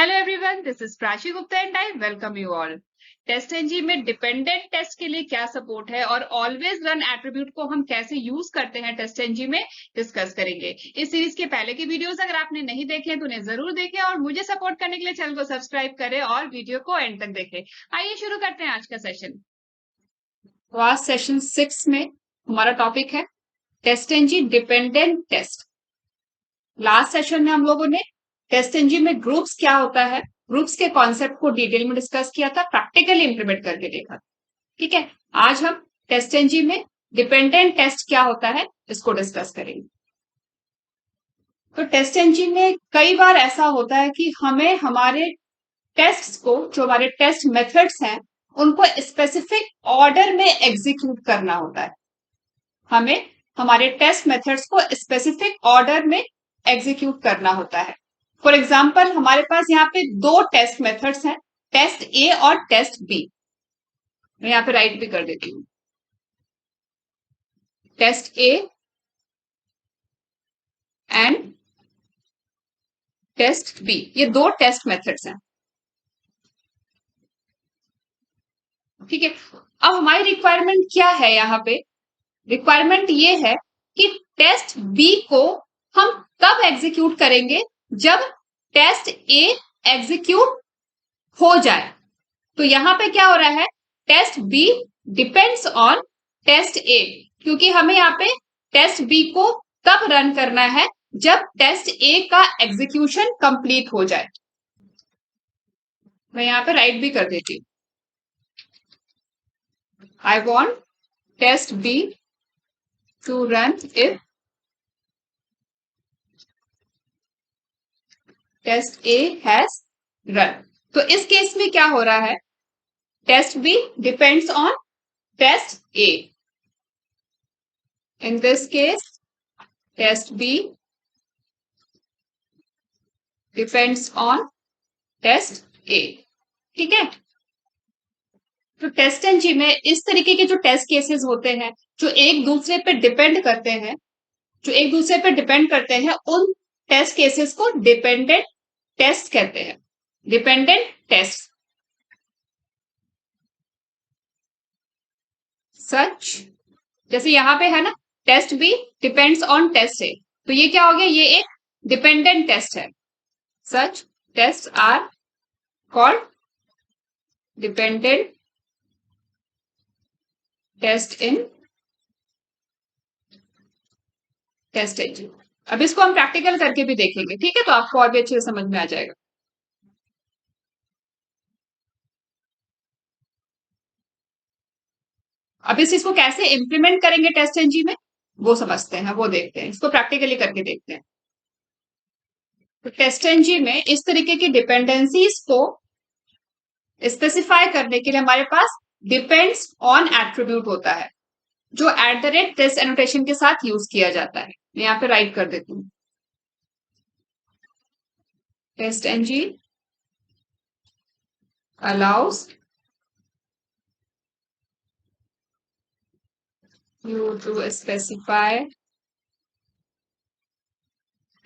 Hello everyone, this is Prachi Gupta and I welcome you all. Test एनजी में dependent test के लिए क्या सपोर्ट है और ऑलवेज रन एट्रीब्यूट को हम कैसे यूज करते हैं टेस्ट एनजी में डिस्कस करेंगे। इस सीरीज के पहले के वीडियोस अगर आपने नहीं देखे हैं तो उन्हें जरूर देखें और मुझे सपोर्ट करने के लिए चैनल को सब्सक्राइब करें और वीडियो को एंड तक देखें। आइए शुरू करते हैं आज का सेशन। तो आज सेशन 6 में हमारा टॉपिक है test NG dependent test. Last session में हम लोगों ने टेस्ट एनजी में ग्रुप्स क्या होता है, ग्रुप्स के कॉन्सेप्ट को डिटेल में डिस्कस किया था, प्रैक्टिकली इंप्लीमेंट करके देखा। ठीक है, आज हम टेस्ट एनजी में डिपेंडेंट टेस्ट क्या होता है इसको डिस्कस करेंगे। तो टेस्ट एनजी में कई बार ऐसा होता है कि हमें हमारे टेस्ट्स को, जो हमारे टेस्ट मेथड्स हैं, उनको स्पेसिफिक ऑर्डर में एग्जीक्यूट करना होता है। हमें हमारे टेस्ट मेथड्स को स्पेसिफिक ऑर्डर में एग्जीक्यूट करना होता है। फॉर एग्जाम्पल, हमारे पास यहाँ पे दो टेस्ट मेथड्स हैं, टेस्ट ए और टेस्ट बी। मैं यहाँ पे राइट भी कर देती हूँ, test A and test B, ये दो टेस्ट मेथड्स हैं। ठीक है, अब हमारी रिक्वायरमेंट क्या है यहाँ पे? रिक्वायरमेंट ये है कि टेस्ट बी को हम तब एग्जीक्यूट करेंगे जब टेस्ट ए एग्जीक्यूट हो जाए। तो यहां पे क्या हो रहा है, test B depends on test A, क्योंकि हमें यहाँ पे टेस्ट बी को तब रन करना है जब टेस्ट ए का एग्जीक्यूशन कंप्लीट हो जाए। मैं यहाँ पे राइट भी कर देती हूँ, I want test B to run if test A has run. तो इस केस में क्या हो रहा है, test B depends on test A. In this case test B depends on test A. ठीक है, तो टेस्ट एनजी में इस तरीके के जो टेस्ट केसेस होते हैं, जो एक दूसरे पे डिपेंड करते हैं, उन टेस्ट केसेस को डिपेंडेंट टेस्ट कहते हैं। डिपेंडेंट टेस्ट सच, जैसे यहां पे है ना, test B depends on test A, तो ये क्या हो गया, ये एक डिपेंडेंट टेस्ट है। Such test are called dependent test in test NG. अब इसको हम प्रैक्टिकल करके भी देखेंगे, ठीक है, तो आपको और भी अच्छे से समझ में आ जाएगा। अब इस चीज को कैसे इंप्लीमेंट करेंगे टेस्ट एनजी में, वो समझते हैं, वो देखते हैं, इसको प्रैक्टिकली करके देखते हैं। तो टेस्ट एनजी में इस तरीके की डिपेंडेंसीज को स्पेसिफाई करने के लिए हमारे पास डिपेंड्स ऑन एट्रीब्यूट होता है, जो @ दिस एनोटेशन के साथ यूज किया जाता है। मैं यहाँ पे राइट कर देती हूँ, test NG allows you to specify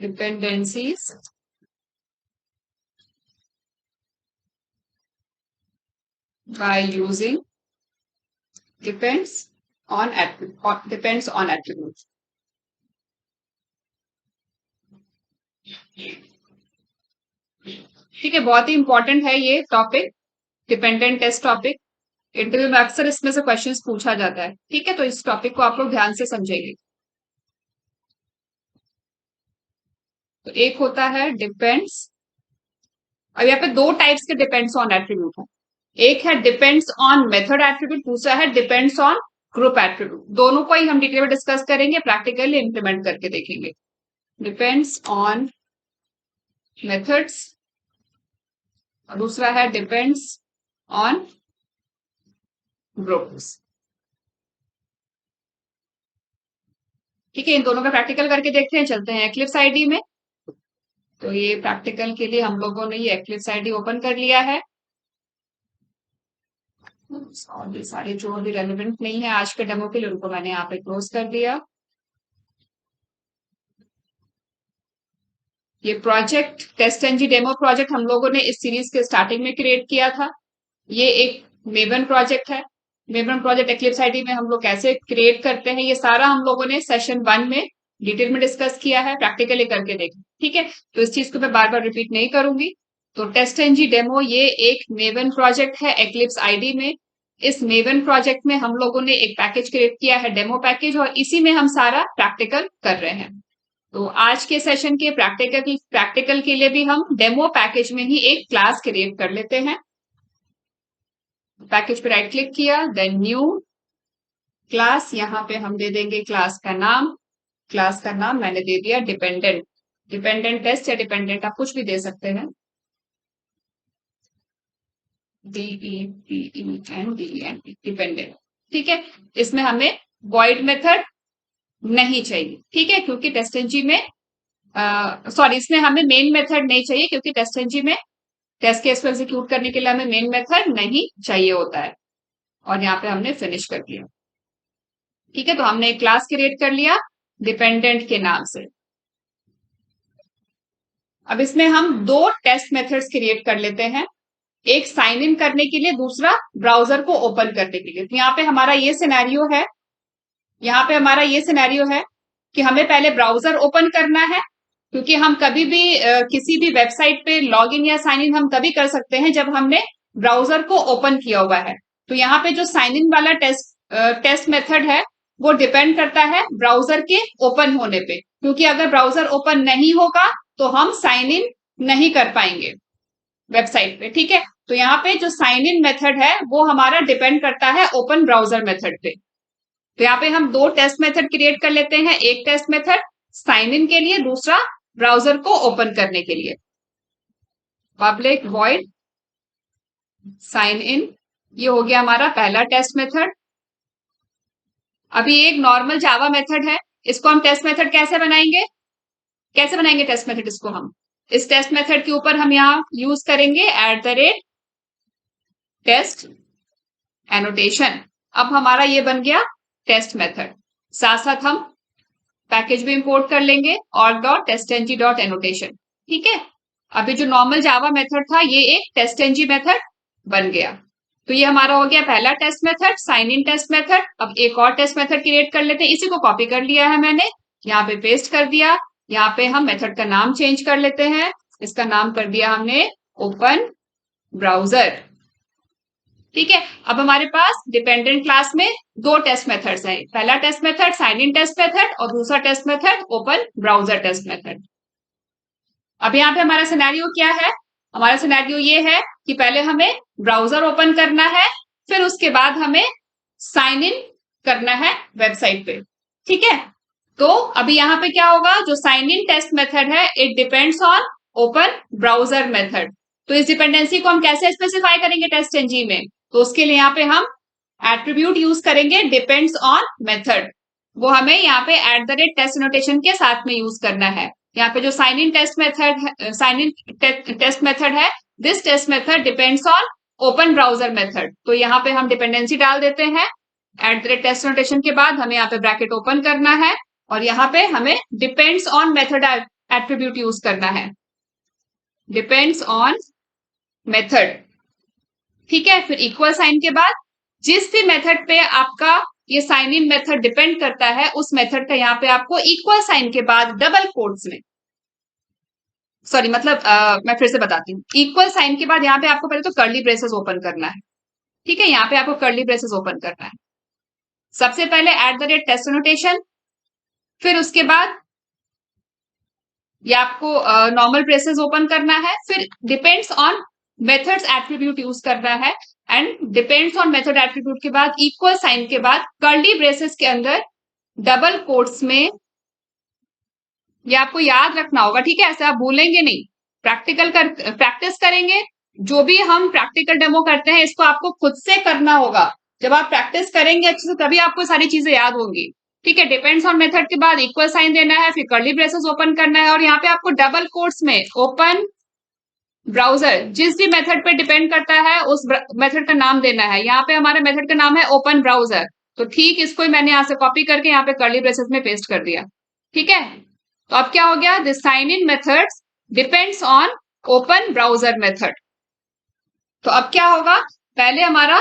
dependencies by using depends on attributes। ठीक है, बहुत ही इंपॉर्टेंट है ये topic, dependent test topic. Interview में अक्सर इसमें से क्वेश्चंस पूछा जाता है। ठीक है, तो इस टॉपिक को आप लोग ध्यान से समझेंगे। तो एक होता है डिपेंड्स, अब यहाँ पे दो टाइप्स के डिपेंड्स ऑन एट्रीब्यूट है, एक है डिपेंड्स ऑन मेथड एट्रीब्यूट, दूसरा है डिपेंड्स ऑन ग्रुप एट्रीब्यूट। दोनों को ही हम डिटेल में डिस्कस करेंगे, प्रैक्टिकली इंप्लीमेंट करके देखेंगे। डिपेंड्स ऑन मेथड्स और दूसरा है डिपेंड्स ऑन ग्रुप्स। ठीक है, इन दोनों का प्रैक्टिकल करके देखते हैं। चलते हैं एक्लिप्स आईडी में। तो ये प्रैक्टिकल के लिए हम लोगों ने ये एक्लिप्स आईडी ओपन कर लिया है, और ये सारे जो भी रेलिवेंट नहीं है आज के डेमो के लिए, उनको मैंने यहाँ पे क्लोज कर दिया। ये project test NG demo project हम लोगों ने इस सीरीज के स्टार्टिंग में क्रिएट किया था। ये एक मेवन प्रोजेक्ट है। मेवन प्रोजेक्ट एक्लिप्स आईडी में हम लोग कैसे क्रिएट करते हैं, ये सारा हम लोगों ने सेशन 1 में डिटेल में डिस्कस किया है, प्रैक्टिकली करके देखा। ठीक है, तो इस चीज को मैं बार बार रिपीट नहीं करूंगी। तो टेस्ट एनजी डेमो ये एक मेवन प्रोजेक्ट है एक्लिप्स आईडी में। इस मेवन प्रोजेक्ट में हम लोगों ने एक पैकेज क्रिएट किया है, डेमो पैकेज, और इसी में हम सारा प्रैक्टिकल कर रहे हैं। तो आज के सेशन के प्रैक्टिकल के लिए भी हम डेमो पैकेज में ही एक क्लास क्रिएट कर लेते हैं। पैकेज पे राइट क्लिक किया, देन न्यू क्लास, यहाँ पे हम दे देंगे क्लास का नाम। क्लास का नाम मैंने दे दिया डिपेंडेंट। डिपेंडेंट टेस्ट या डिपेंडेंट आप कुछ भी दे सकते हैं। डिपेंडेंट। ठीक है, इसमें हमें वॉइड मेथड नहीं चाहिए। ठीक है, क्योंकि टेस्टएनजी में सॉरी इसमें हमें मेन मेथड नहीं चाहिए, क्योंकि टेस्टएनजी में टेस्ट केस को एग्जीक्यूट करने के लिए हमें मेन मेथड नहीं चाहिए होता है। और यहाँ पे हमने फिनिश कर दिया। ठीक है, तो हमने एक क्लास क्रिएट कर लिया डिपेंडेंट के नाम से। अब इसमें हम दो टेस्ट मेथड्स क्रिएट कर लेते हैं, एक साइन इन करने के लिए, दूसरा ब्राउजर को ओपन करने के लिए। तो यहाँ पे हमारा ये सिनेरियो है, यहाँ पे हमारा ये सिनेरियो है कि हमें पहले ब्राउजर ओपन करना है, क्योंकि हम कभी भी किसी भी वेबसाइट पे लॉग इन या साइन इन हम तभी कर सकते हैं जब हमने ब्राउजर को ओपन किया हुआ है। तो यहाँ पे जो साइन इन वाला टेस्ट मेथड है वो डिपेंड करता है ब्राउजर के ओपन होने पे, क्योंकि अगर ब्राउजर ओपन नहीं होगा तो हम साइन इन नहीं कर पाएंगे वेबसाइट पे। ठीक है, तो यहाँ पे जो साइन इन मेथड है वो हमारा डिपेंड करता है ओपन ब्राउजर मेथड पे। तो यहाँ पे हम दो टेस्ट मेथड क्रिएट कर लेते हैं, एक टेस्ट मेथड साइन इन के लिए, दूसरा ब्राउजर को ओपन करने के लिए। पब्लिक वॉइड साइन इन, ये हो गया हमारा पहला टेस्ट मेथड। अभी एक नॉर्मल जावा मेथड है, इसको हम टेस्ट मेथड कैसे बनाएंगे, टेस्ट मेथड इसको हम इस टेस्ट मेथड के ऊपर हम यहाँ यूज करेंगे @टेस्ट एनोटेशन। अब हमारा ये बन गया टेस्ट मेथड। साथ साथ हम पैकेज भी इंपोर्ट कर लेंगे org.testng.annotation। ठीक है, अभी जो नॉर्मल जावा मेथड था ये एक टेस्टएनजी मेथड बन गया। तो ये हमारा हो गया पहला test method, sign in test method. अब एक और टेस्ट मेथड क्रिएट कर लेते हैं, इसी को कॉपी कर लिया है मैंने, यहाँ पे पेस्ट कर दिया। यहाँ पे हम मेथड का नाम चेंज कर लेते हैं, इसका नाम कर दिया हमने ओपन ब्राउजर। ठीक है, अब हमारे पास डिपेंडेंट क्लास में दो टेस्ट मेथड्स हैं, पहला test method sign in test method और दूसरा test method open browser test method. अब यहाँ पे हमारा सिनेरियो क्या है, हमारा सिनेरियो ये है कि पहले हमें ब्राउजर ओपन करना है, फिर उसके बाद हमें साइन इन करना है वेबसाइट पे। ठीक है, तो अभी यहाँ पे क्या होगा, जो साइन इन टेस्ट मेथड है it depends on open browser method. तो इस डिपेंडेंसी को हम कैसे स्पेसिफाई करेंगे टेस्ट एनजी में, तो उसके लिए यहाँ पे हम एट्रीब्यूट यूज करेंगे डिपेंड्स ऑन मेथड। वो हमें यहाँ पे @टेस्ट एनोटेशन के साथ में यूज करना है। यहाँ पे जो साइन इन टेस्ट मेथड है, this test method depends on open browser method. तो यहाँ पे हम डिपेंडेंसी डाल देते हैं, @टेस्ट एनोटेशन के बाद हमें यहाँ पे ब्रैकेट ओपन करना है और यहाँ पे हमें depends on method attribute use करना है, डिपेंड्स ऑन मेथड। ठीक है, फिर इक्वल साइन के बाद जिस भी मेथड पे आपका ये साइन इन मेथड डिपेंड करता है उस मेथड का यहाँ पे आपको इक्वल साइन के बाद डबल कोट्स में, सॉरी मतलब मैं फिर से बताती हूँ, इक्वल साइन के बाद यहाँ पे आपको पहले तो कर्ली ब्रेसेस ओपन करना है। ठीक है, यहाँ पे आपको कर्ली ब्रेसेस ओपन करना है, सबसे पहले @टेस्ट एनोटेशन, फिर उसके बाद ये आपको नॉर्मल ब्रेसेस ओपन करना है, फिर depends on methods attribute use करना है, and depends on method attribute के बाद इक्वल साइन के बाद कर्ली ब्रेसेस के अंदर डबल कोट्स में। ये आपको याद रखना होगा, ठीक है, ऐसे आप भूलेंगे नहीं, प्रैक्टिस करेंगे। जो भी हम प्रैक्टिकल डेमो करते हैं इसको आपको खुद से करना होगा, जब आप प्रैक्टिस करेंगे अच्छे से तभी आपको सारी चीजें याद होंगी। ठीक है, डिपेंड्स ऑन मेथड के बाद इक्वल साइन देना है, फिर कर्ली ब्रेसेस ओपन करना है और यहाँ पे आपको डबल कोट्स में ओपन ब्राउजर, जिस भी मेथड पे डिपेंड करता है उस मेथड का नाम देना है। यहाँ पे हमारे मेथड का नाम है ओपन ब्राउजर, तो ठीक इसको ही मैंने यहाँ से कॉपी करके यहाँ पे कर्ली ब्रेसेस में पेस्ट कर दिया। ठीक है, तो अब क्या हो गया, this sign in methods depends on open browser method. तो अब क्या होगा, पहले हमारा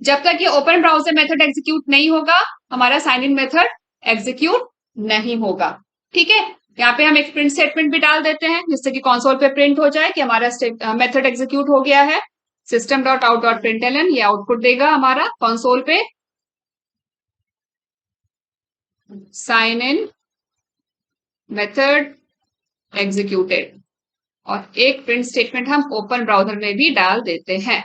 जब तक ये ओपन ब्राउजर मेथड एग्जीक्यूट नहीं होगा, हमारा साइन इन मेथड एग्जीक्यूट नहीं होगा। ठीक है, यहाँ पे हम एक प्रिंट स्टेटमेंट भी डाल देते हैं जिससे कि कंसोल पे प्रिंट हो जाए कि हमारा मेथड एग्जीक्यूट हो गया है। System dot out dot println ये आउटपुट देगा हमारा कंसोल पे, साइन इन मेथड एग्जीक्यूटेड। और एक प्रिंट स्टेटमेंट हम ओपन ब्राउजर में भी डाल देते हैं,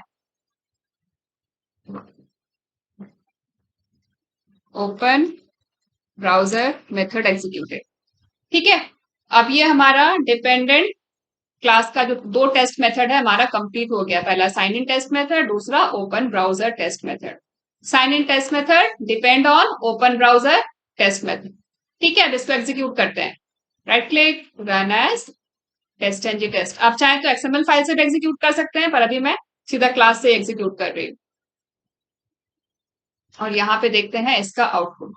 ओपन ब्राउजर मेथड एग्जीक्यूटेड। ठीक है, अब ये हमारा डिपेंडेंट क्लास का जो दो टेस्ट मेथड है हमारा कंप्लीट हो गया। पहला साइन इन टेस्ट मेथड, दूसरा open browser test method. Sign in test method depend on open browser test method. ठीक है, अब इसको एग्जीक्यूट करते हैं। Right click, run as test NG test. आप चाहें तो एक्सएमएल फाइल से भी एग्जीक्यूट कर सकते हैं, पर अभी मैं सीधा क्लास से एग्जीक्यूट कर रही हूँ। और यहाँ पे देखते हैं इसका आउटपुट।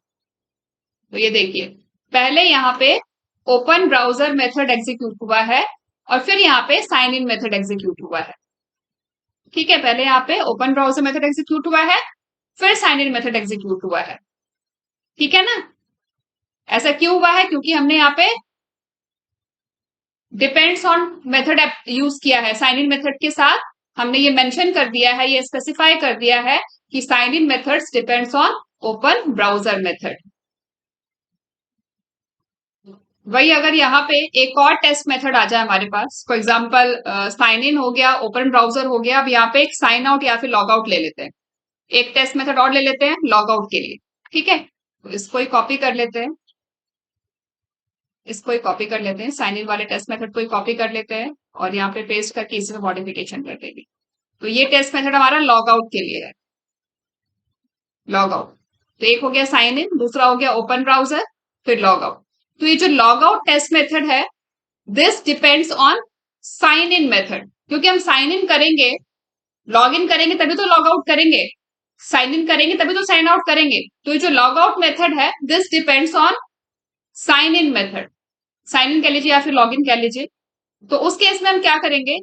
तो ये देखिए, पहले यहाँ पे ओपन ब्राउजर मेथड एग्जीक्यूट हुआ है और फिर यहाँ पे साइन इन मेथड एग्जीक्यूट हुआ है। ठीक है, पहले यहाँ पे ओपन ब्राउजर मेथड एग्जीक्यूट हुआ है, फिर साइन इन मेथड एग्जीक्यूट हुआ है। ठीक है ना, ऐसा क्यों हुआ है, क्योंकि हमने यहाँ पे डिपेंड्स ऑन मेथड यूज किया है। साइन इन मेथड के साथ हमने ये मेंशन कर दिया है, ये स्पेसिफाई कर दिया है कि sign in methods depends on open browser method. वही अगर यहाँ पे एक और टेस्ट मेथड आ जाए हमारे पास, फॉर एग्जांपल साइन इन हो गया, ओपन ब्राउजर हो गया, अब यहाँ पे एक साइन आउट या फिर लॉग आउट ले लेते हैं, एक टेस्ट मेथड और ले लेते हैं लॉग आउट के लिए। ठीक है, तो इसको ही कॉपी कर लेते हैं, इसको ही कॉपी कर लेते हैं, साइन इन वाले टेस्ट मेथड को ही कॉपी कर लेते हैं और यहाँ पे पेस्ट करके इसमें मॉडिफिकेशन कर देंगे। तो ये टेस्ट मेथड हमारा लॉग आउट के लिए है, लॉग आउट। तो एक हो गया साइन इन, दूसरा हो गया ओपन ब्राउजर, फिर लॉग आउट। तो ये जो लॉग आउट टेस्ट मेथड है, this depends on sign in method, क्योंकि हम साइन इन करेंगे, लॉग इन करेंगे तभी तो लॉग आउट करेंगे, साइन इन करेंगे तभी तो साइन आउट करेंगे। तो ये जो लॉग आउट मेथड है, this depends on sign in method, sign in कह लीजिए या फिर लॉग इन कह लीजिए। तो उस केस में हम क्या करेंगे,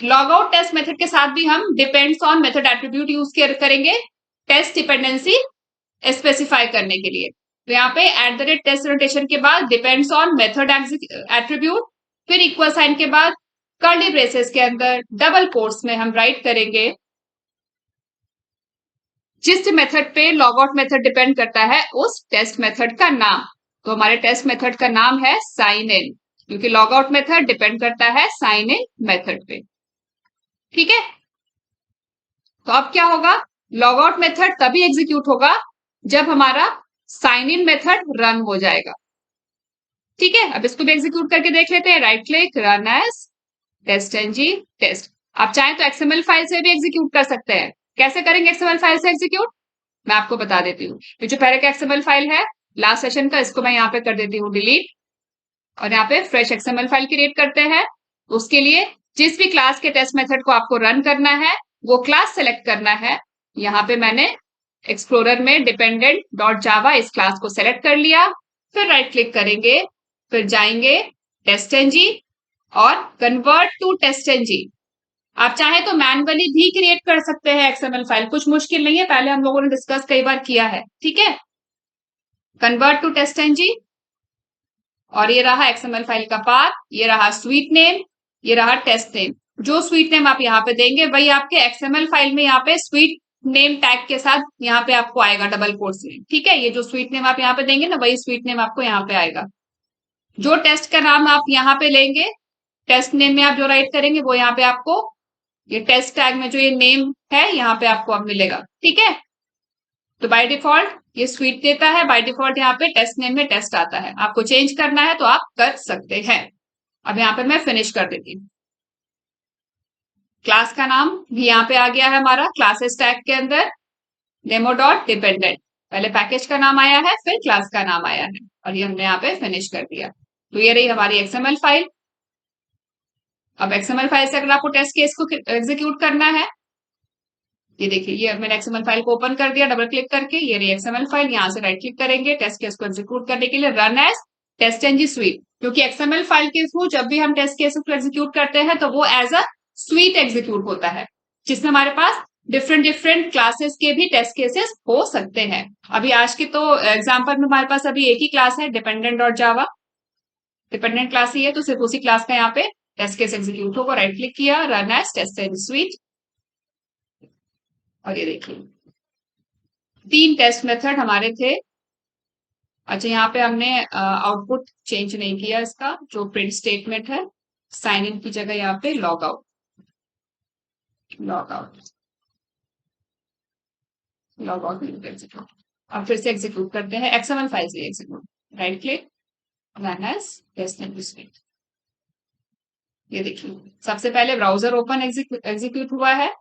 लॉग आउट टेस्ट मेथड के साथ भी हम depends on method attribute use करेंगे टेस्ट डिपेंडेंसी स्पेसिफाई करने के लिए। तो यहाँ पे at the rate test notation के बाद डिपेंड्स ऑन मेथड एट्रीब्यूट, फिर इक्वल साइन के बाद कर्ली ब्रेसेस के अंदर डबल कोट्स में हम राइट करेंगे जिस मेथड पे लॉग आउट मेथड डिपेंड करता है उस टेस्ट मेथड का नाम। तो हमारे टेस्ट मेथड का नाम है साइन इन, क्योंकि लॉग आउट मेथड डिपेंड करता है साइन इन मेथड पे। ठीक है, तो अब क्या होगा, लॉग आउट मेथड तभी एग्जीक्यूट होगा जब हमारा साइन इन मेथड रन हो जाएगा। ठीक है, अब इसको भी एग्जीक्यूट करके देख लेते हैं। Right click, run as test NG test. आप चाहें तो एक्सएमएल फाइल से भी एग्जीक्यूट कर सकते हैं। कैसे करेंगे एक्सएमएल फाइल से एग्जीक्यूट, मैं आपको बता देती हूँ। ये जो पहले का एक्सएमएल फाइल है लास्ट सेशन का, इसको मैं यहाँ पे कर देती हूँ डिलीट और यहाँ पे फ्रेश एक्सएमएल फाइल क्रिएट करते हैं। उसके लिए जिस भी क्लास के टेस्ट मेथड को आपको रन करना है वो क्लास सेलेक्ट करना है। यहाँ पे मैंने एक्सप्लोरर में डिपेंडेंट डॉट जावा इस क्लास को सेलेक्ट कर लिया, फिर राइट क्लिक करेंगे, फिर जाएंगे टेस्ट एनजी और कन्वर्ट टू टेस्ट एनजी। आप चाहें तो मैनुअली भी क्रिएट कर सकते हैं एक्सएमएल फाइल, कुछ मुश्किल नहीं है, पहले हम लोगों ने डिस्कस कई बार किया है। ठीक है, कन्वर्ट टू टेस्ट एनजी और ये रहा एक्सएमएल फाइल का पाथ, ये रहा स्वीट नेम, ये रहा टेस्ट नेम। जो स्वीट नेम आप यहाँ पे देंगे वही आपके एक्सएमएल फाइल में यहाँ पे स्वीट नेम टैग के साथ यहाँ पे आपको आएगा डबल कोट्स में। ठीक है, ये जो स्वीट नेम आप यहाँ पे देंगे ना वही स्वीट नेम आपको यहाँ पे आएगा। जो टेस्ट का नाम आप यहाँ पे लेंगे, टेस्ट नेम में आप जो राइट करेंगे वो यहाँ पे आपको ये टेस्ट टैग में जो ये नेम है यहाँ पे आपको अब मिलेगा। ठीक है, तो बाय डिफॉल्ट ये स्वीट देता है, बाय डिफॉल्ट यहाँ पे टेस्ट नेम में टेस्ट आता है। आपको चेंज करना है तो आप कर सकते हैं। अब यहाँ पे मैं फिनिश कर देती हूँ। क्लास का नाम भी यहाँ पे आ गया है हमारा क्लासेस टैग के अंदर, डेमो डॉट डिपेंडेंट। पहले पैकेज का नाम आया है, फिर क्लास का नाम आया है और ये हमने यहाँ पे फिनिश कर दिया। तो ये रही हमारी एक्सएमएल फाइल। अब एक्सएमएल फाइल से अगर आपको टेस्ट केस को एग्जीक्यूट करना है, ये देखिए ये मैंने एक्सएमएल फाइल को ओपन कर दिया डबल क्लिक करके, ये रही एक्सएमएल फाइल। यहाँ से राइट क्लिक करेंगे, टेस्ट केस को एग्जीक्यूट करने के लिए run as test NG suite, क्योंकि एक्सएमएल फाइल के थ्रू जब भी हम टेस्ट केसेस को एग्जीक्यूट करते हैं तो वो एज अ स्वीट एग्जीक्यूट होता है, जिसमें हमारे पास डिफरेंट डिफरेंट क्लासेस के भी टेस्ट केसेस हो सकते हैं। अभी आज के तो एग्जाम्पल में हमारे पास अभी एक ही क्लास है, dependent dot java, dependent class ही है, तो सिर्फ उसी क्लास का यहाँ पे टेस्ट केस एग्जीक्यूट होगा। राइट क्लिक किया, run as test and suite, और ये देखिए 3 टेस्ट मेथड हमारे थे। अच्छा, यहाँ पे हमने आउटपुट चेंज नहीं किया, इसका जो प्रिंट स्टेटमेंट है, साइन इन की जगह यहाँ पे log out, log out, log out execute. अब फिर से एग्जीक्यूट करते हैं, एक्सएमएल फाइल से execute, right click, run as test and suite. ये देखिए सबसे पहले ब्राउजर ओपन एग्जीक्यूट हुआ है,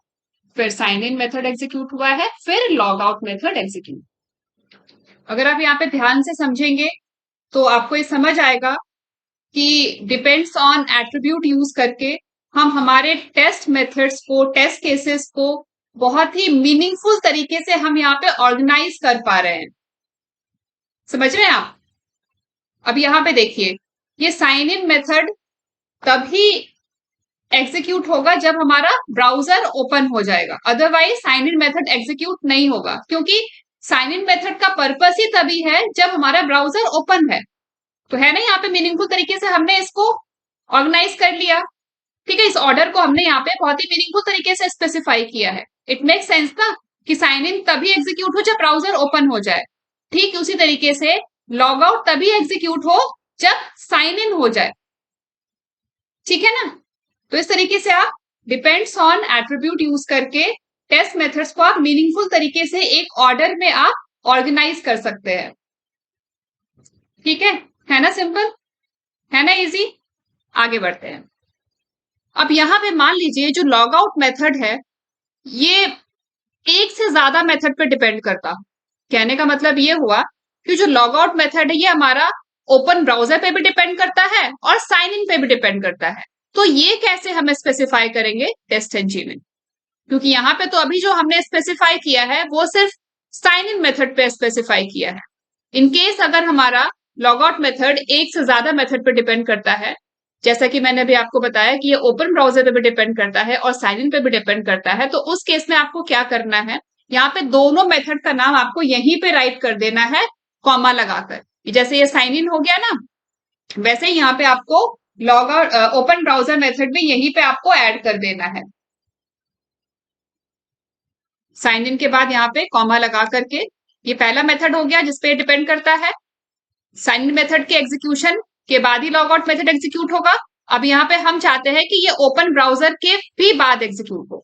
फिर साइन इन मेथड एग्जीक्यूट हुआ है, फिर लॉग आउट मेथड एग्जीक्यूट। अगर आप यहाँ पे ध्यान से समझेंगे तो आपको ये समझ आएगा कि डिपेंड्स ऑन एट्रीब्यूट यूज करके हम हमारे टेस्ट मेथड्स को, टेस्ट केसेस को बहुत ही मीनिंगफुल तरीके से हम यहाँ पे ऑर्गेनाइज कर पा रहे हैं। समझ रहे हैं आप? अब यहाँ पे देखिए, ये साइन इन मेथड तभी एग्जीक्यूट होगा जब हमारा ब्राउजर ओपन हो जाएगा, otherwise sign in method execute नहीं होगा, क्योंकि साइन इन मेथड का पर्पस ही तभी है जब हमारा ब्राउजर ओपन है। तो है ना, यहाँ पे मीनिंगफुल तरीके से हमने इसको ऑर्गेनाइज कर लिया। ठीक है, इस ऑर्डर को हमने यहाँ पे बहुत ही मीनिंगफुल तरीके से स्पेसिफाई किया है। इट मेक सेंस ना कि साइन इन तभी एग्जीक्यूट हो जब ब्राउजर ओपन हो जाए। ठीक उसी तरीके से लॉग आउट तभी एग्जीक्यूट हो जब साइन इन हो जाए। ठीक है ना? तो इस तरीके से आप डिपेंड्स ऑन एट्रीब्यूट यूज करके टेस्ट मेथड्स को आप मीनिंगफुल तरीके से एक ऑर्डर में आप ऑर्गेनाइज कर सकते हैं। ठीक है ना? सिंपल है ना, इजी। आगे बढ़ते हैं। अब यहां पे मान लीजिए जो लॉग आउट मेथड है ये एक से ज्यादा मेथड पे डिपेंड करता। कहने का मतलब ये हुआ कि जो लॉग आउट मेथड है ये हमारा ओपन ब्राउजर पे भी डिपेंड करता है और साइन इन पे भी डिपेंड करता है। तो ये कैसे हम स्पेसिफाई करेंगे टेस्ट एनजी में? क्योंकि यहाँ पे तो अभी जो हमने स्पेसिफाई किया है वो सिर्फ साइन इन मेथड पे स्पेसिफाई किया है। इन केस अगर हमारा लॉग आउट मेथड एक से ज्यादा मेथड पे डिपेंड करता है, जैसा कि मैंने अभी आपको बताया कि ये ओपन ब्राउजर पे भी डिपेंड करता है और साइन इन पे भी डिपेंड करता है, तो उस केस में आपको क्या करना है, यहाँ पे दोनों मेथड का नाम आपको यहीं पे राइट कर देना है कॉमा लगाकर। जैसे ये साइन इन हो गया ना, वैसे ही यहाँ पे आपको log out open browser method में यहीं पे आपको ऐड कर देना है। साइन इन के बाद यहाँ पे कॉमा लगा करके, ये पहला मेथड हो गया जिसपे डिपेंड करता है। साइन इन मेथड के एग्जीक्यूशन के बाद ही लॉग आउट मेथड एग्जीक्यूट होगा। अब यहाँ पे हम चाहते हैं कि ये ओपन ब्राउजर के भी बाद एग्जीक्यूट हो।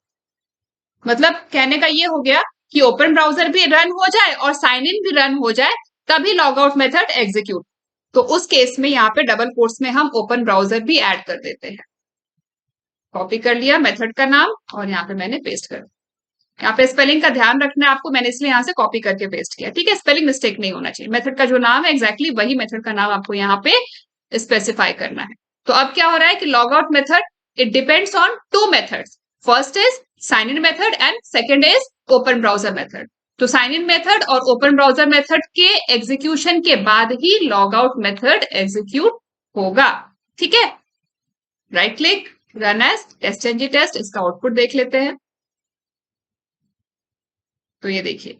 मतलब कहने का ये हो गया कि ओपन ब्राउजर भी रन हो जाए और साइन इन भी रन हो जाए, तभी लॉग आउट मेथड एग्जीक्यूट। तो उस केस में यहाँ पे डबल कोट्स में हम ओपन ब्राउजर भी ऐड कर देते हैं। कॉपी कर लिया मेथड का नाम और यहाँ पे मैंने पेस्ट कर दिया। यहाँ पे स्पेलिंग का ध्यान रखना है आपको, मैंने इसलिए यहाँ से कॉपी करके पेस्ट किया। ठीक है, स्पेलिंग मिस्टेक नहीं होना चाहिए। मेथड का जो नाम है एग्जैक्टली वही मेथड का नाम आपको यहाँ पे स्पेसिफाई करना है। तो अब क्या हो रहा है कि log out method it depends on 2 methods. First is sign in method and second is open browser method. तो साइन इन मेथड और ओपन ब्राउजर मेथड के एग्जीक्यूशन के बाद ही लॉग आउट मेथड एग्जीक्यूट होगा। ठीक है, right click, run as test NG test, इसका आउटपुट देख लेते हैं। तो ये देखिए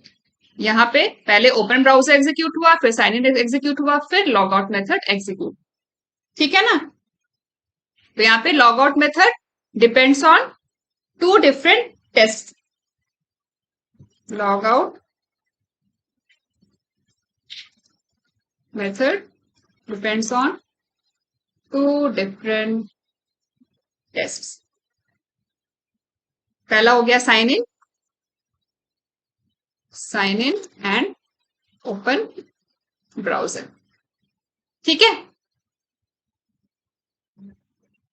यहाँ पे पहले ओपन ब्राउजर एग्जीक्यूट हुआ, फिर साइन इन एग्जीक्यूट हुआ, फिर लॉग आउट मेथड एग्जीक्यूट। ठीक है ना? तो यहाँ पे log out method depends on 2 different test. Log out method depends on 2 different test. पहला हो गया sign in and open browser. ठीक है,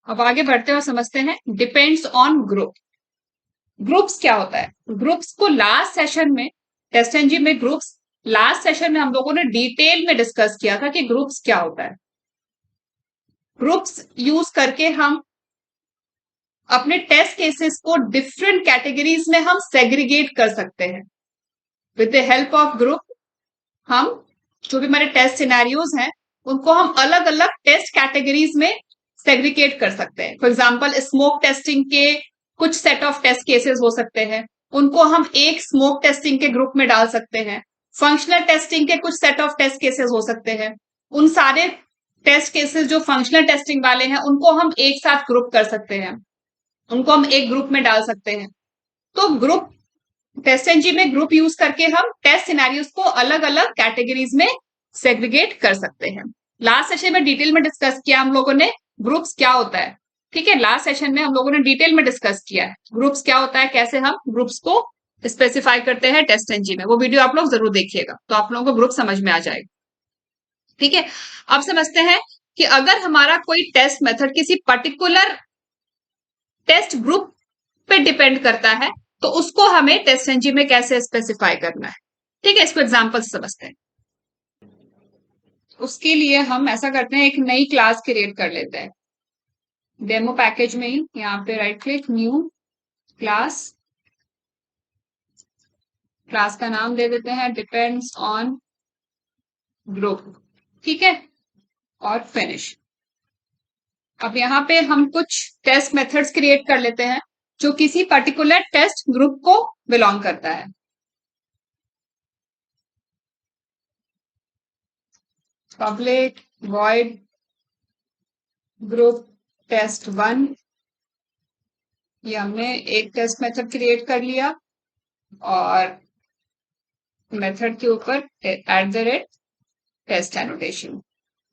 अब आगे बढ़ते हैं और समझते हैं डिपेंड्स ऑन ग्रुप। ग्रुप्स क्या होता है? ग्रुप्स को लास्ट सेशन में, टेस्ट एनजी में ग्रुप्स लास्ट सेशन में हम लोगों ने डिटेल में डिस्कस किया था कि ग्रुप्स क्या होता है। ग्रुप्स यूज करके हम अपने टेस्ट केसेस को डिफरेंट कैटेगरीज में हम सेग्रीगेट कर सकते हैं। With the help of group हम जो भी हमारे टेस्ट सिनेरियोज हैं उनको हम अलग अलग टेस्ट कैटेगरीज में सेग्रीगेट कर सकते हैं। फॉर एग्जाम्पल स्मोक टेस्टिंग के कुछ सेट ऑफ टेस्ट केसेस हो सकते हैं, उनको हम एक स्मोक टेस्टिंग के ग्रुप में डाल सकते हैं। फंक्शनल टेस्टिंग के कुछ सेट ऑफ टेस्ट केसेस हो सकते हैं, उन सारे टेस्ट केसेस जो फंक्शनल टेस्टिंग वाले हैं उनको हम एक साथ ग्रुप कर सकते हैं, उनको हम एक ग्रुप में डाल सकते हैं। तो ग्रुप टेस्ट एनजी में ग्रुप यूज करके हम टेस्ट सिनेरियोज को अलग अलग कैटेगरीज में सेग्रीगेट कर सकते हैं। लास्ट सेशन में डिटेल में डिस्कस किया हम लोगों ने ग्रुप्स क्या होता है। ठीक है, लास्ट सेशन में हम लोगों ने डिटेल में डिस्कस किया है ग्रुप्स क्या होता है, कैसे हम ग्रुप्स को स्पेसिफाई करते हैं टेस्ट एनजी में। वो वीडियो आप लोग जरूर देखिएगा तो आप लोगों को ग्रुप समझ में आ जाएगा। ठीक है, अब समझते हैं कि अगर हमारा कोई टेस्ट मेथड किसी पर्टिकुलर टेस्ट ग्रुप पे डिपेंड करता है तो उसको हमें टेस्ट एनजी में कैसे स्पेसिफाई करना है। ठीक है, इसको एग्जांपल से समझते हैं। उसके लिए हम ऐसा करते हैं, एक नई क्लास क्रिएट कर लेते हैं डेमो पैकेज में ही। यहाँ पे right click, new class, class का नाम दे देते हैं डिपेंड्स ऑन ग्रुप। ठीक है, और फिनिश। अब यहाँ पे हम कुछ टेस्ट मेथड्स क्रिएट कर लेते हैं जो किसी पर्टिकुलर टेस्ट ग्रुप को बिलोंग करता है। पब्लिक वॉइड ग्रुप टेस्ट 1, ये हमने एक टेस्ट मेथड क्रिएट कर लिया और मेथड के ऊपर @ टेस्ट एनोटेशन,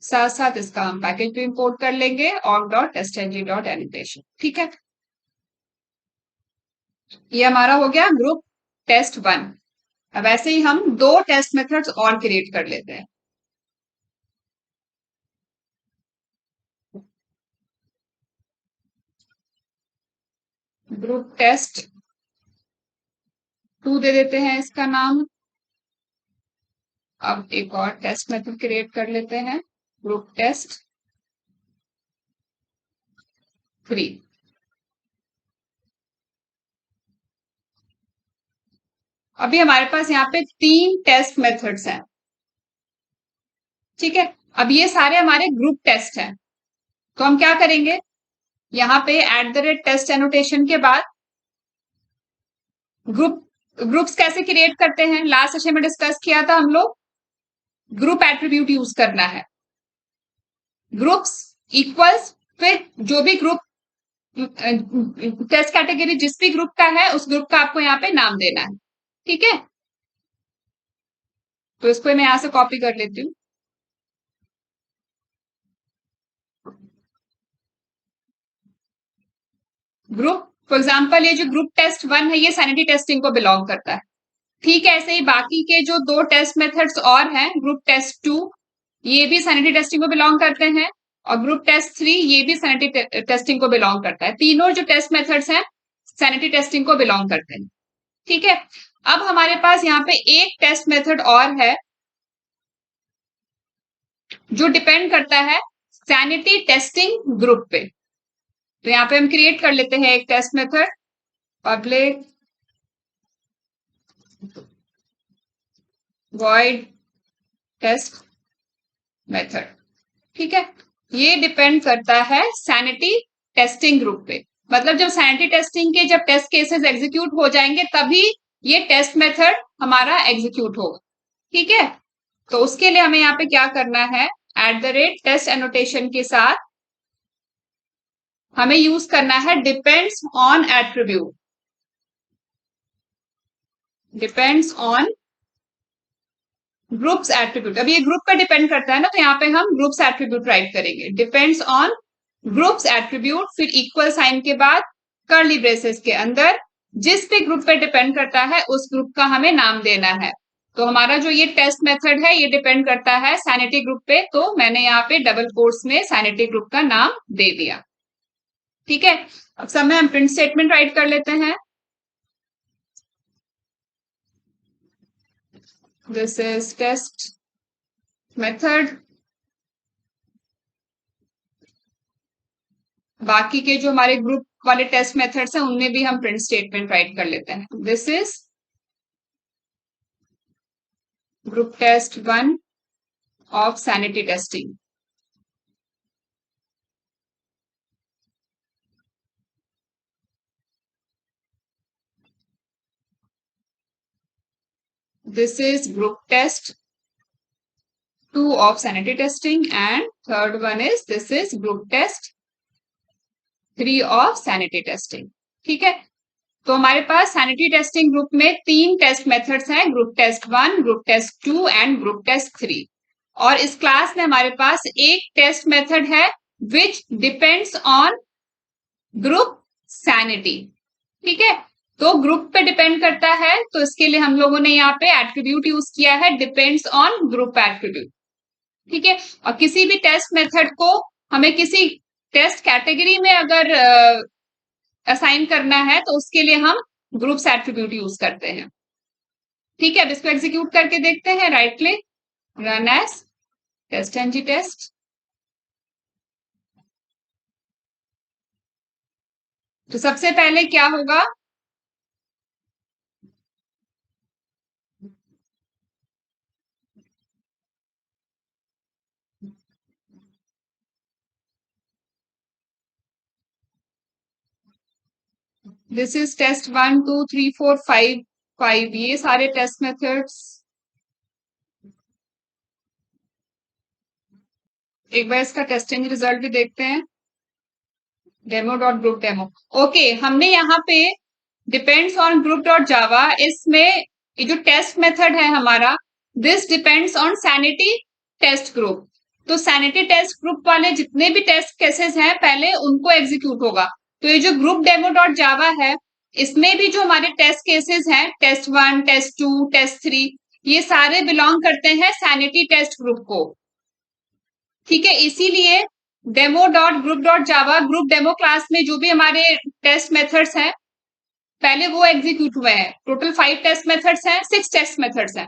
साथ साथ इसका हम पैकेज भी इंपोर्ट कर लेंगे org.testng.annotation। ठीक है, ये हमारा हो गया ग्रुप टेस्ट 1। अब ऐसे ही हम दो टेस्ट मेथड्स और क्रिएट कर लेते हैं। ग्रुप टेस्ट 2 दे देते हैं इसका नाम। अब एक और टेस्ट मेथड क्रिएट कर लेते हैं ग्रुप टेस्ट 3। अभी हमारे पास यहाँ पे 3 टेस्ट मेथड्स हैं। ठीक है, अब ये सारे हमारे ग्रुप टेस्ट हैं तो हम क्या करेंगे, यहाँ पे @टेस्ट एनोटेशन के बाद ग्रुप्स कैसे क्रिएट करते हैं, लास्ट सेशन में डिस्कस किया था हम लोग। ग्रुप एट्रीब्यूट यूज करना है, ग्रुप्स इक्वल्स, फिर जो भी ग्रुप टेस्ट कैटेगरी जिस भी ग्रुप का है उस ग्रुप का आपको यहाँ पे नाम देना है। ठीक है, तो इसको मैं यहां से कॉपी कर लेती हूँ। ग्रुप फॉर एग्जाम्पल ये जो ग्रुप टेस्ट 1 है ये सैनिटरी टेस्टिंग को बिलोंग करता है। ठीक है, ऐसे ही बाकी के जो दो टेस्ट मेथड्स और हैं, ग्रुप टेस्ट 2 ये भी सैनिटरी टेस्टिंग को बिलोंग करते हैं और ग्रुप टेस्ट 3 ये भी सैनिटरी टेस्टिंग को बिलोंग करता है। तीनों जो टेस्ट मेथड्स हैं सैनिटरी टेस्टिंग को बिलोंग करते हैं। ठीक है, अब हमारे पास यहाँ पे एक टेस्ट मेथड और है जो डिपेंड करता है सैनिटरी टेस्टिंग ग्रुप पे। तो यहाँ पे हम क्रिएट कर लेते हैं एक test method public void test method. ठीक है, ये डिपेंड करता है सैनिटरी टेस्टिंग ग्रुप पे। मतलब जब सैनिटरी टेस्टिंग के जब टेस्ट केसेस एग्जीक्यूट हो जाएंगे तभी ये टेस्ट मेथड हमारा एग्जीक्यूट होगा। ठीक है, तो उसके लिए हमें यहाँ पे क्या करना है, @टेस्ट एनोटेशन के साथ हमें यूज करना है depends on attribute, depends on groups attribute. अब ये ग्रुप पे डिपेंड करता है ना, तो यहाँ पे हम ग्रुप्स एट्रीब्यूट राइट करेंगे, डिपेंड्स ऑन ग्रुप्स एट्रीब्यूट, फिर इक्वल साइन के बाद कर्ली ब्रेसेस के अंदर जिस भी ग्रुप पे डिपेंड करता है उस ग्रुप का हमें नाम देना है। तो हमारा जो ये टेस्ट मेथड है ये डिपेंड करता है सैनिटरी ग्रुप पे, तो मैंने यहाँ पे डबल कोट्स में सैनिटरी ग्रुप का नाम दे दिया। ठीक है, अब सब में हम प्रिंट स्टेटमेंट राइट कर लेते हैं। This is test method. बाकी के जो हमारे ग्रुप वाले टेस्ट मेथड्स हैं उनमें भी हम प्रिंट स्टेटमेंट राइट कर लेते हैं। This is group test 1 of sanitary testing. This is group test 2 of sanity testing, and third one is this is group test 3 of sanity testing. ठीक है, तो हमारे पास सैनिटरी टेस्टिंग ग्रुप में 3 test methods हैं, group test 1, group test 2 and group test 3। और इस class में हमारे पास एक टेस्ट मेथड है which depends on group sanity. ठीक है, तो ग्रुप पे डिपेंड करता है, तो इसके लिए हम लोगों ने यहाँ पे एट्रीब्यूट यूज किया है डिपेंड्स ऑन ग्रुप एट्रीब्यूट। ठीक है, और किसी भी टेस्ट मेथड को हमें किसी टेस्ट कैटेगरी में अगर असाइन करना है तो उसके लिए हम ग्रुप्स एट्रीब्यूट यूज करते हैं। ठीक है, अब इसको एग्जीक्यूट करके देखते हैं। Right click, run as test NG test. तो सबसे पहले क्या होगा, दिस इज टेस्ट 1 2 3 4 5 5, ये सारे टेस्ट मेथड्स। एक बार इसका टेस्टिंग रिजल्ट भी देखते हैं, demo dot group demo. Okay, हमने यहाँ पे depends on group dot Java, इसमें ये जो टेस्ट मेथड है हमारा, this depends on sanity test group. तो सैनिटी टेस्ट ग्रुप वाले जितने भी टेस्ट केसेस हैं पहले उनको एग्जीक्यूट होगा। तो ये जो ग्रुप डेमो डॉट जावा है, इसमें भी जो हमारे टेस्ट केसेस हैं, टेस्ट 1, टेस्ट 2, टेस्ट 3, ये सारे बिलोंग करते हैं सैनिटी टेस्ट ग्रुप को। ठीक है, इसीलिए डेमो डॉट ग्रुप डॉट जावा ग्रुप डेमो क्लास में जो भी हमारे टेस्ट मेथड्स हैं पहले वो एग्जीक्यूट हुए हैं। टोटल 5 टेस्ट मेथड्स हैं, 6 टेस्ट मेथड्स हैं,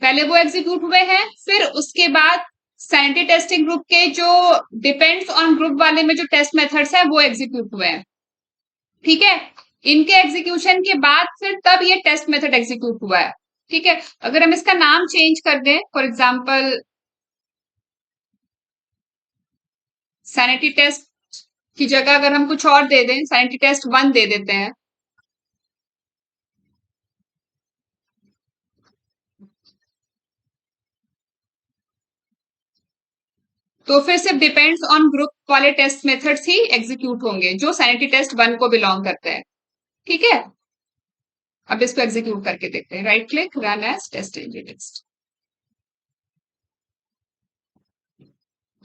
पहले वो एग्जीक्यूट हुए हैं, फिर उसके बाद सैनिटी टेस्टिंग ग्रुप के जो डिपेंड्स ऑन ग्रुप वाले में जो टेस्ट मेथड्स हैं वो एग्जीक्यूट हुए हैं। ठीक है, इनके एग्जीक्यूशन के बाद फिर तब ये टेस्ट मेथड एग्जीक्यूट हुआ है। ठीक है, अगर हम इसका नाम चेंज कर दें, फॉर एग्जाम्पल सैनिटी टेस्ट की जगह अगर हम कुछ और दे दें, सैनिटी टेस्ट 1 दे देते हैं, तो फिर सिर्फ डिपेंड्स ऑन ग्रुप वाले टेस्ट मेथड्स ही एग्जीक्यूट होंगे जो सैनिटी टेस्ट 1 को बिलोंग करते हैं। ठीक है, अब इसको एग्जीक्यूट करके देखते हैं। Right click, run as test NG test.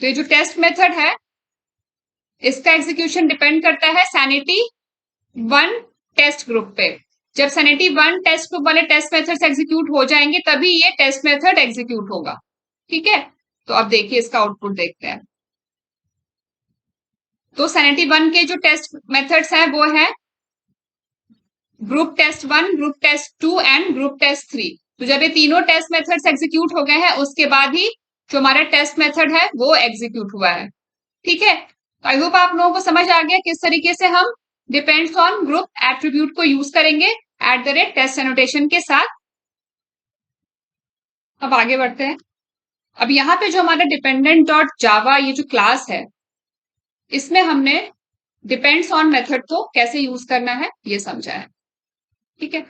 तो ये जो टेस्ट मेथड है इसका एग्जीक्यूशन डिपेंड करता है सैनिटी 1 टेस्ट ग्रुप पे। जब सैनिटी 1 टेस्ट ग्रुप वाले टेस्ट मेथड्स एग्जीक्यूट हो जाएंगे तभी ये टेस्ट मेथड एग्जीक्यूट होगा। ठीक है, तो अब देखिए इसका आउटपुट देखते हैं। तो सैनिटी 1 के जो टेस्ट मेथड्स हैं वो है group test 1, group test 2 and group test 3। तो जब ये तीनों टेस्ट मेथड्स एग्जीक्यूट हो गए हैं उसके बाद ही जो हमारा टेस्ट मेथड है वो एग्जीक्यूट हुआ है। ठीक है, तो आई होप आप लोगों को समझ आ गया किस तरीके से हम डिपेंड्स ऑन ग्रुप एट्रीब्यूट को यूज करेंगे at the rate test annotation के साथ। अब आगे बढ़ते हैं। अब यहाँ पे जो हमारा डिपेंडेंट डॉट जावा ये जो क्लास है, इसमें हमने डिपेंड्स ऑन मेथड को कैसे यूज करना है ये समझा है। ठीक है,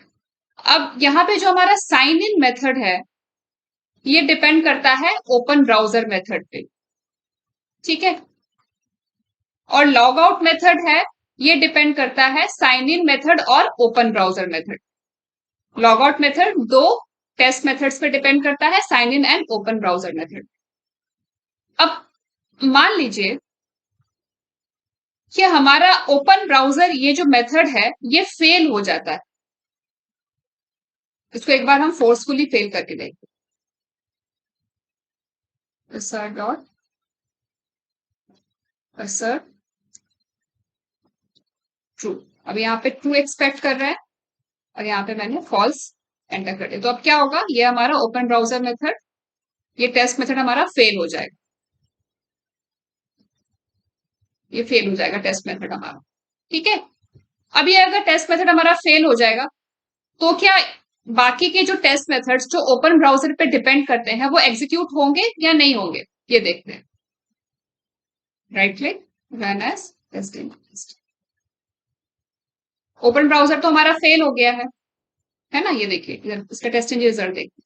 अब यहाँ पे जो हमारा साइन इन मेथड है ये डिपेंड करता है ओपन ब्राउजर मेथड पे। ठीक है, और लॉग आउट मेथड है ये डिपेंड करता है साइन इन मेथड और open browser method. Log out method दो टेस्ट मेथड्स पे डिपेंड करता है, sign in and open browser method. अब मान लीजिए कि हमारा ओपन ब्राउजर ये जो मेथड है ये फेल हो जाता है। इसको एक बार हम फोर्सफुली फेल करके देखते हैं। assert dot assert true. अब यहाँ पे ट्रू एक्सपेक्ट कर रहा है और यहाँ पे मैंने फॉल्स एंटर कर दिया। तो अब क्या होगा, ये हमारा ओपन ब्राउजर मेथड, ये टेस्ट मेथड हमारा फेल हो जाएगा। ये फेल हो जाएगा टेस्ट मेथड हमारा। ठीक है, अब ये अगर टेस्ट मेथड हमारा फेल हो जाएगा तो क्या बाकी के जो टेस्ट मेथड्स जो ओपन ब्राउजर पे डिपेंड करते हैं वो एग्जीक्यूट होंगे या नहीं होंगे, ये देखते हैं। Right click, run as testing. Open browser तो हमारा फेल हो गया है, है ना, ये देखिए इधर इसका टेस्ट इंजन रिजल्ट देखिए,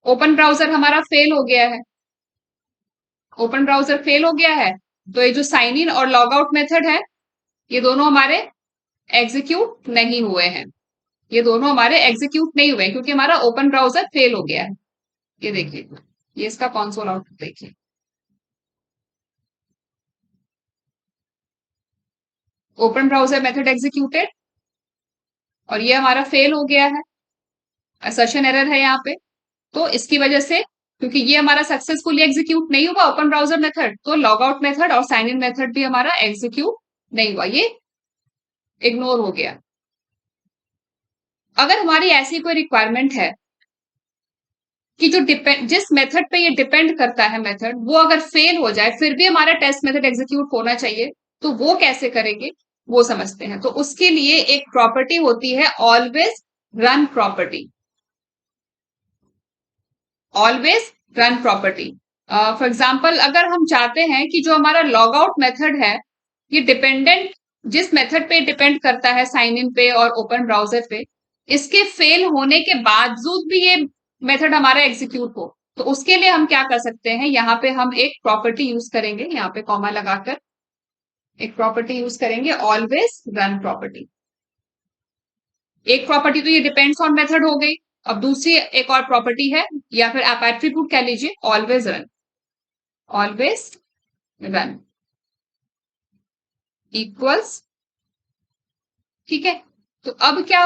ओपन ब्राउजर हमारा फेल हो गया है, ओपन ब्राउजर फेल हो गया है, तो ये जो साइन इन और लॉग आउट मेथड है, ये दोनों हमारे एग्जीक्यूट नहीं हुए हैं, ये दोनों हमारे एग्जीक्यूट नहीं हुए क्योंकि हमारा ओपन ब्राउजर फेल हो गया है। ये देखिए, ये इसका कंसोल आउटपुट देखिए, ओपन ब्राउजर मेथड एग्जीक्यूटेड और ये हमारा फेल हो गया है, असर्शन एरर है यहाँ पे। तो इसकी वजह से, क्योंकि ये हमारा सक्सेसफुली एग्जीक्यूट नहीं हुआ ओपन ब्राउजर मेथड, तो लॉग आउट मेथड और साइन इन मेथड भी हमारा एग्जीक्यूट नहीं हुआ, ये इग्नोर हो गया। अगर हमारी ऐसी कोई रिक्वायरमेंट है कि जो डिपेंड जिस मेथड पे ये डिपेंड करता है मेथड, वो अगर फेल हो जाए फिर भी हमारा टेस्ट मेथड एग्जीक्यूट होना चाहिए, तो वो कैसे करेंगे वो समझते हैं। तो उसके लिए एक प्रॉपर्टी होती है always run property, always run property. For example अगर हम चाहते हैं कि जो हमारा लॉग आउट मेथड है ये डिपेंडेंट जिस मेथड पे डिपेंड करता है साइन इन पे और ओपन ब्राउजर पे, इसके फेल होने के बावजूद भी ये मेथड हमारा एग्जीक्यूट हो, तो उसके लिए हम क्या कर सकते हैं, यहाँ पे हम एक प्रॉपर्टी यूज करेंगे, यहाँ पे कॉमा लगाकर एक प्रॉपर्टी यूज करेंगे, ऑलवेज रन प्रॉपर्टी। एक प्रॉपर्टी तो ये डिपेंड्स ऑन मेथड हो गई, अब दूसरी एक और प्रॉपर्टी है या फिर आप एट्रीब्यूट कह लीजिए, always run, always run equals, ठीक है। तो अब क्या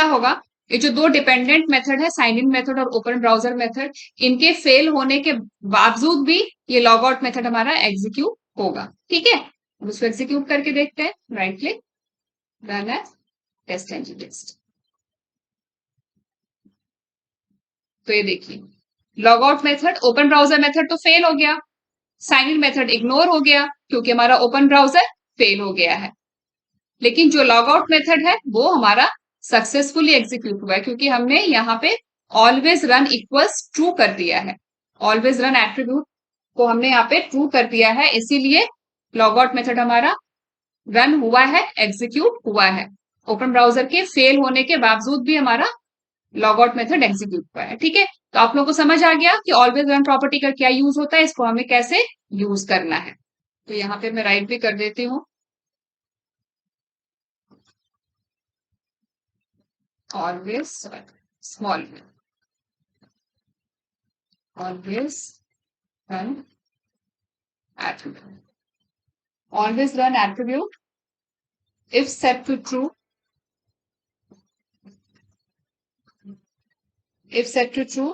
होगा, ये जो दो डिपेंडेंट मेथड है साइन इन मेथड और ओपन ब्राउजर मेथड, इनके फेल होने के बावजूद भी ये लॉग आउट मेथड हमारा एग्जीक्यूट होगा, ठीक है। अब उसको एग्जीक्यूट करके देखते हैं, right click, run as test and test. तो ये देखिए, log out method open browser method तो फेल हो गया, साइन इन मेथड इग्नोर हो गया क्योंकि हमारा ओपन ब्राउजर फेल हो गया है, लेकिन जो लॉग आउट मेथड है वो हमारा सक्सेसफुली एग्जीक्यूट हुआ है क्योंकि हमने यहाँ पे ऑलवेज रन इक्वल्स ट्रू कर दिया है, ऑलवेज रन एट्रीब्यूट को हमने यहाँ पे ट्रू कर दिया है, इसीलिए लॉग आउट मेथड हमारा रन हुआ है, एग्जीक्यूट हुआ है, ओपन ब्राउजर के फेल होने के बावजूद भी हमारा लॉग आउट मेथड एग्जीक्यूट हुआ है, ठीक है। तो आप लोगों को समझ आ गया कि ऑलवेज रन प्रॉपर्टी का क्या यूज होता है, इसको हमें कैसे यूज करना है। तो यहाँ पे मैं राइट भी कर देती हूँ, always small, always run attribute, always run attribute if set to true, if set to true,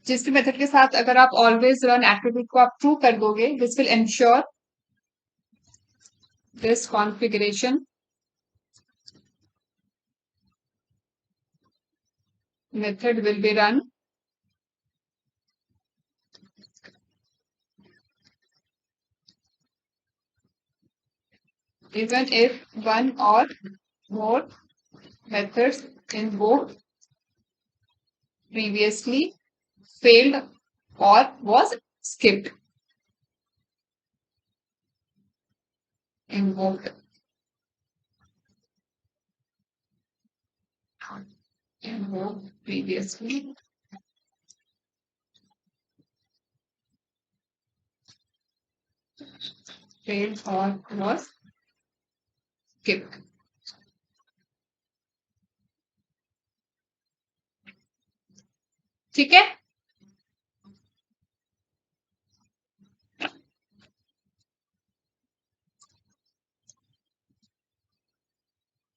जिस भी मेथड के साथ अगर आप ऑलवेज रन एट्रीब्यूट को आप ट्रू कर दोगे, this will ensure this configuration method will be run even if one or more methods invoked previously failed or was skipped. Invoked previously failed or was skipped. ठीक है,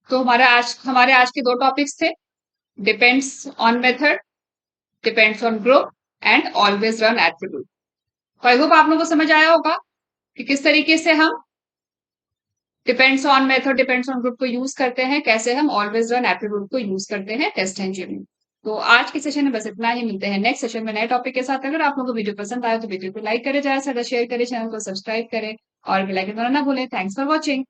तो हमारे आज के दो टॉपिक्स थे, depends on method, depends on group and always run attribute. I hope आप लोगों को समझ आया होगा कि किस तरीके से हम depends on method, depends on group को यूज करते हैं, कैसे हम ऑलवेज रन एट्रीब्यूट को यूज करते हैं टेस्ट इंजन में। तो आज के सेशन में बस इतना ही, मिलते हैं नेक्स्ट सेशन में नए टॉपिक के साथ। अगर आप लोगों को वीडियो पसंद आए तो वीडियो को लाइक करें, ज्यादा से ज्यादा शेयर करें, चैनल को सब्सक्राइब करें और बेल आइकन दबाना ना भूलें। Thanks for watching.